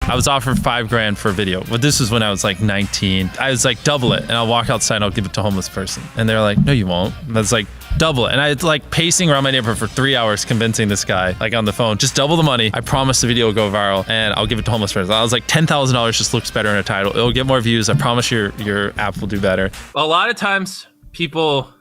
I was offered $5,000 for a video, but this was when I was like 19. I was like, double it, and I'll walk outside and I'll give it to a homeless person. And they're like, no, you won't. And I was like, double it. And I was like pacing around my neighborhood for 3 hours convincing this guy, like on the phone, just double the money. I promise the video will go viral and I'll give it to homeless person. I was like, $10,000 just looks better in a title. It'll get more views. I promise your app will do better. A lot of times people,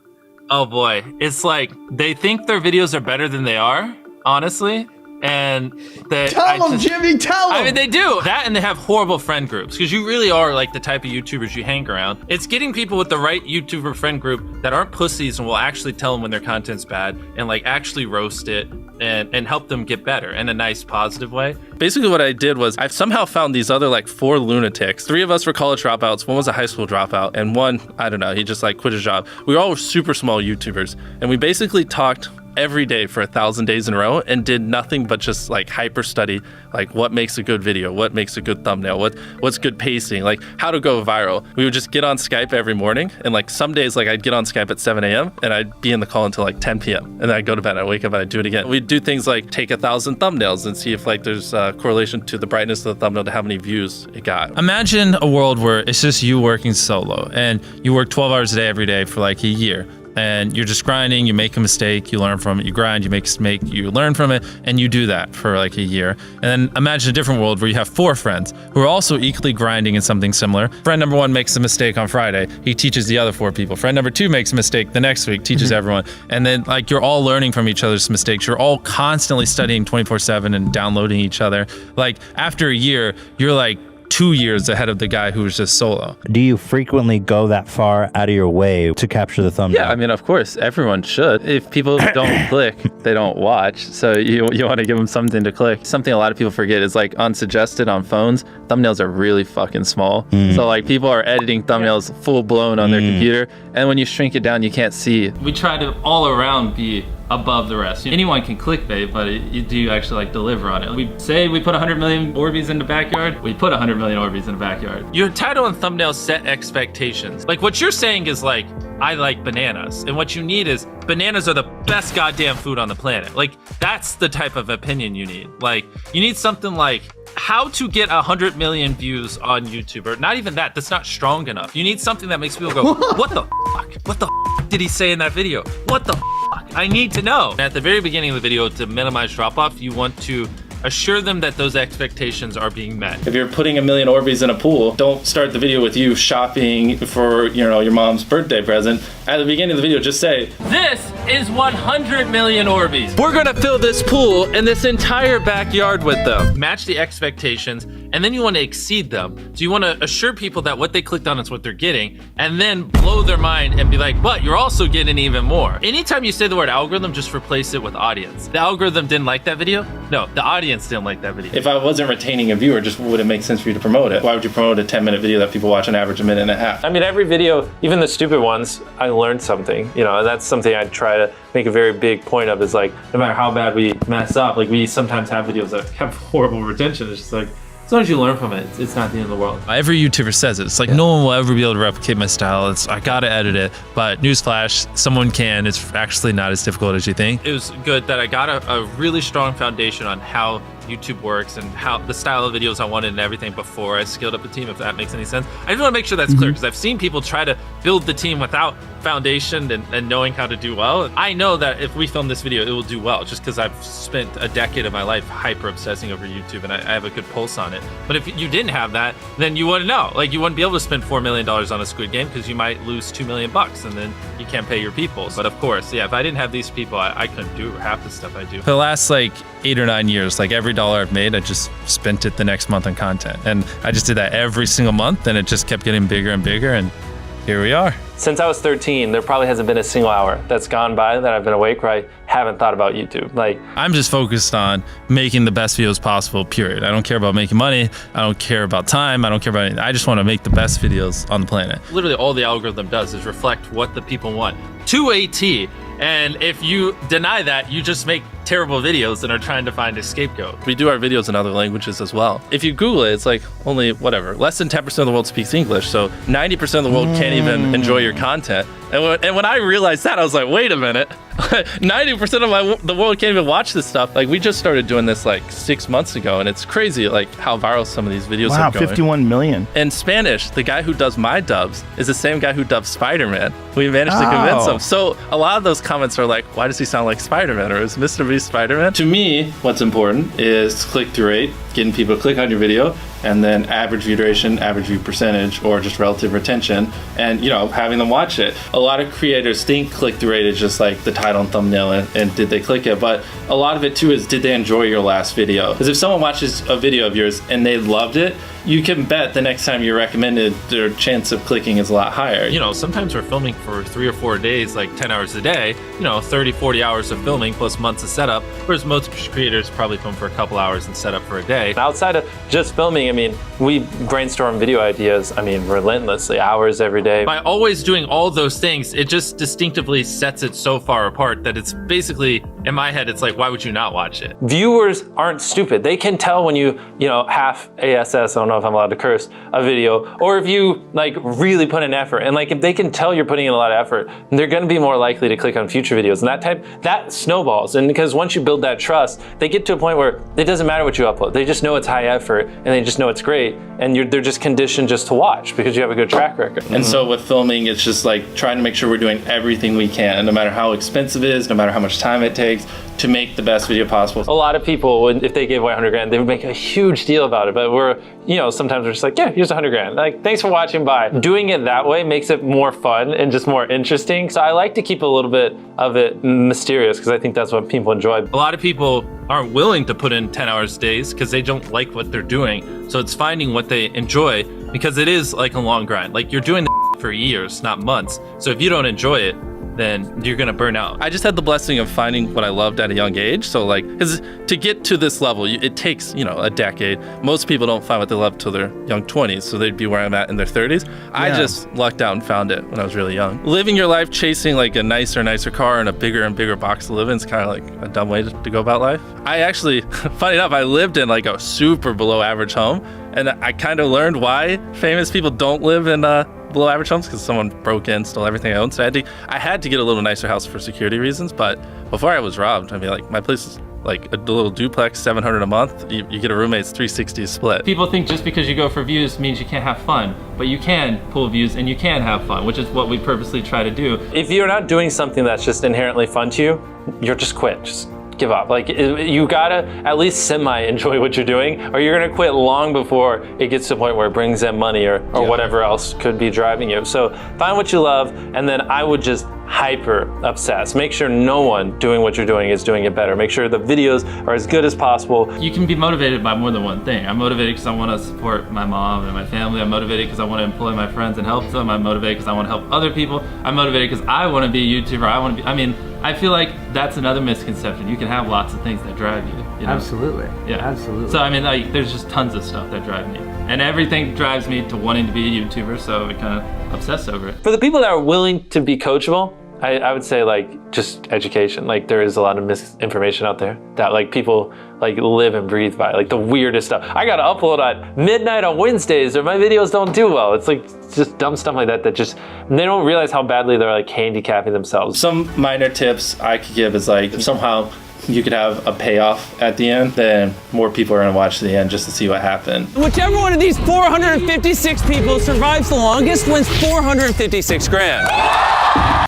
oh boy, it's like they think their videos are better than they are, honestly. And that tell them, Jimmy, tell them. I mean, they do that, and they have horrible friend groups because you really are like the type of YouTubers you hang around. It's getting people with the right YouTuber friend group that aren't pussies and will actually tell them when their content's bad and like actually roast it and help them get better in a nice, positive way. Basically what I did was I've somehow found these other like 4 lunatics. 3 of us were college dropouts. One was a high school dropout, and one, I don't know, he just like quit his job. We all were super small YouTubers, and we basically talked every day for 1,000 days in a row and did nothing but just like hyper study, like what makes a good video, what makes a good thumbnail, what's good pacing, like how to go viral. We would just get on Skype every morning, and like some days like I'd get on Skype at 7 a.m. and I'd be in the call until like 10 p.m. and then I'd go to bed, I'd wake up and I'd do it again. We'd do things like take 1,000 thumbnails and see if like there's a correlation to the brightness of the thumbnail to how many views it got. Imagine a world where it's just you working solo and you work 12 hours a day every day for like a year. And you're just grinding, you make a mistake, you learn from it, you grind, you make a mistake, you learn from it, and you do that for like a year. And then imagine a different world where you have 4 friends who are also equally grinding in something similar. Friend number 1 makes a mistake on Friday, he teaches the other 4 people. Friend number 2 makes a mistake the next week, teaches everyone. And then like you're all learning from each other's mistakes. You're all constantly studying 24/7 and downloading each other. Like after a year, you're like 2 years ahead of the guy who was just solo. Do you frequently go that far out of your way to capture the thumbnail? Yeah, I mean, of course, everyone should. If people don't click, they don't watch. So you want to give them something to click. Something a lot of people forget is like unsuggested on phones, thumbnails are really fucking small. So like people are editing thumbnails full blown on their computer, and when you shrink it down, you can't see. We try to all around be above the rest. Anyone can clickbait, but do you actually like deliver on it? We say we put 100 million Orbeez in the backyard, we put 100 million Orbeez in the backyard. Your title and thumbnail set expectations. Like what you're saying is like, I like bananas. And what you need is, bananas are the best goddamn food on the planet. Like that's the type of opinion you need. Like you need something like, how to get 100 million views on YouTube, or not even that, that's not strong enough. You need something that makes people go, what the fuck? What the fuck did he say in that video? What the fuck? I need to know. At the very beginning of the video, to minimize drop-off, you want to assure them that those expectations are being met. If you're putting 1 million Orbeez in a pool, don't start the video with you shopping for, you know, your mom's birthday present. At the beginning of the video, just say, this is 100 million Orbeez. We're gonna fill this pool and this entire backyard with them. Match the expectations, and then you want to exceed them. So you want to assure people that what they clicked on is what they're getting, and then blow their mind and be like, but you're also getting even more. Anytime you say the word algorithm, just replace it with audience. The algorithm didn't like that video? No, the audience didn't like that video. If I wasn't retaining a viewer, just wouldn't make sense for you to promote it. Why would you promote a 10-minute video that people watch on average a minute and a half? I mean, every video, even the stupid ones, I learned something, you know, and that's something I try to make a very big point of, is like, no matter how bad we mess up, like we sometimes have videos that have horrible retention. It's just like, as long as you learn from it, it's not the end of the world. Every YouTuber says it. It's like, no one will ever be able to replicate my style. I gotta edit it. But newsflash, someone can. It's actually not as difficult as you think. It was good that I got a really strong foundation on how YouTube works and how the style of videos I wanted and everything before I scaled up the team, if that makes any sense. I just want to make sure that's clear, because I've seen people try to build the team without foundation and knowing how to do well. I know that if we film this video, it will do well, just because I've spent a decade of my life hyper obsessing over YouTube and I have a good pulse on it. But if you didn't have that, then you wouldn't know. Like you wouldn't be able to spend $4 million on a Squid Game, because you might lose $2 million and then you can't pay your people. But of course, yeah, if I didn't have these people, I couldn't do half the stuff I do. For the last like 8 or 9 years, like every dollar I've made, I just spent it the next month on content. And I just did that every single month, and it just kept getting bigger and bigger, and here we are. Since I was 13, there probably hasn't been a single hour that's gone by that I've been awake where I haven't thought about YouTube. Like, I'm just focused on making the best videos possible, period. I don't care about making money. I don't care about time. I don't care about anything. I just want to make the best videos on the planet. Literally all the algorithm does is reflect what the people want to a T. And if you deny that, you just make terrible videos and are trying to find a scapegoat. We do our videos in other languages as well. If you Google it, it's like only, whatever, less than 10% of the world speaks English. So 90% of the world can't even enjoy your content. And when I realized that, I was like, wait a minute, 90% of the world can't even watch this stuff. Like, we just started doing this like 6 months ago, and it's crazy like how viral some of these videos Wow, are going. 51 million. In Spanish, the guy who does my dubs is the same guy who dubbed Spider-Man. We managed to convince him. So a lot of those comments are like, why does he sound like Spider-Man? Or is Mr. Beast Spider-Man? To me, what's important is click-through rate, getting people to click on your video, and then average view duration, average view percentage, or just relative retention, and having them watch it. A lot of creators think click-through rate is just like the title and thumbnail and did they click it, but a lot of it too is, did they enjoy your last video? Because if someone watches a video of yours and they loved it, you can bet the next time you're recommended, their chance of clicking is a lot higher. Sometimes we're filming for 3 or 4 days, like 10 hours a day, 30, 40 hours of filming plus months of setup, whereas most creators probably film for a couple hours and set up for a day. Outside of just filming, we brainstorm video ideas, relentlessly, hours every day. By always doing all those things, it just distinctively sets it so far apart that it's basically, in my head, it's like, why would you not watch it? Viewers aren't stupid. They can tell when you half ASS, I don't know if I'm allowed to curse, a video, or if you really put in effort. And if they can tell you're putting in a lot of effort, they're gonna be more likely to click on future videos. And that snowballs. And because once you build that trust, they get to a point where it doesn't matter what you upload. They just know it's high effort and they just know it's great. And they're just conditioned just to watch because you have a good track record. And so with filming, it's just like trying to make sure we're doing everything we can, no matter how expensive it is, no matter how much time it takes, to make the best video possible. A lot of people, if they gave away 100 grand, they would make a huge deal about it. But sometimes we're just like, yeah, here's 100 grand. Thanks for watching, bye. Doing it that way makes it more fun and just more interesting. So I like to keep a little bit of it mysterious because I think that's what people enjoy. A lot of people aren't willing to put in 10 hours days because they don't like what they're doing. So it's finding what they enjoy, because it is like a long grind. You're doing for years, not months. So if you don't enjoy it, then you're gonna burn out. I just had the blessing of finding what I loved at a young age. So because to get to this level, it takes, a decade. Most people don't find what they love till their young 20s. So they'd be where I'm at in their 30s. Yeah. I just lucked out and found it when I was really young. Living your life chasing a nicer car and a bigger and bigger box to live in is kind of like a dumb way to go about life. I actually, funny enough, I lived in a super below average home. And I kind of learned why famous people don't live in below average homes, because someone broke in, stole everything I owned. So I had to get a little nicer house for security reasons. But before I was robbed, my place is a little duplex, $700 a month. You get a roommate's $360 split. People think just because you go for views means you can't have fun, but you can pull views and you can have fun, which is what we purposely try to do. If you're not doing something that's just inherently fun to you, you're just quit. Just give up. You gotta at least semi-enjoy what you're doing, or you're gonna quit long before it gets to the point where it brings in money or whatever else could be driving you. So find what you love, and then I would just hyper obsess. Make sure no one doing what you're doing is doing it better. Make sure the videos are as good as possible. You can be motivated by more than one thing. I'm motivated because I want to support my mom and my family. I'm motivated because I want to employ my friends and help them. I'm motivated because I want to help other people. I'm motivated because I want to be a YouTuber. I feel like that's another misconception. You can have lots of things that drive you. Absolutely. Yeah. Absolutely. So there's just tons of stuff that drive me. And everything drives me to wanting to be a YouTuber, so I kind of obsess over it. For the people that are willing to be coachable, I would say just education. There is a lot of misinformation out there that people live and breathe by, the weirdest stuff. I gotta upload at midnight on Wednesdays or my videos don't do well. It's just dumb stuff like that they don't realize how badly they're handicapping themselves. Some minor tips I could give is if somehow you could have a payoff at the end, then more people are gonna watch the end just to see what happened. Whichever one of these 456 people survives the longest wins 456 grand.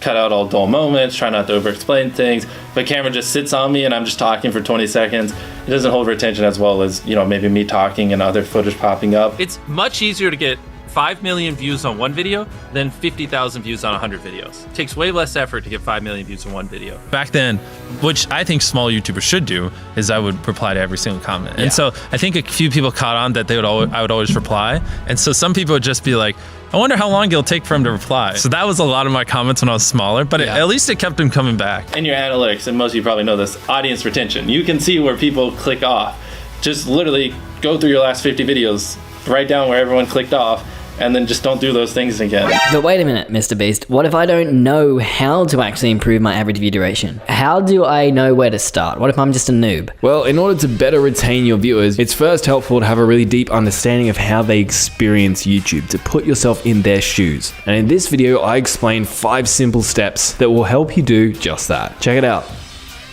Cut out all dull moments, try not to over-explain things. If a camera just sits on me and I'm just talking for 20 seconds, it doesn't hold retention as well as, maybe me talking and other footage popping up. It's much easier to get 5 million views on one video than 50,000 views on 100 videos. It takes way less effort to get 5 million views on one video. Back then, which I think small YouTubers should do, is I would reply to every single comment. Yeah. And so I think a few people caught on that I would always reply. And so some people would just be like, I wonder how long it'll take for him to reply. So that was a lot of my comments when I was smaller, but at least it kept him coming back. In your analytics, and most of you probably know this, audience retention. You can see where people click off. Just literally go through your last 50 videos, write down where everyone clicked off, and then just don't do those things again. But wait a minute, Mr. Beast. What if I don't know how to actually improve my average view duration? How do I know where to start? What if I'm just a noob? Well, in order to better retain your viewers, it's first helpful to have a really deep understanding of how they experience YouTube, to put yourself in their shoes. And in this video, I explain 5 simple steps that will help you do just that. Check it out.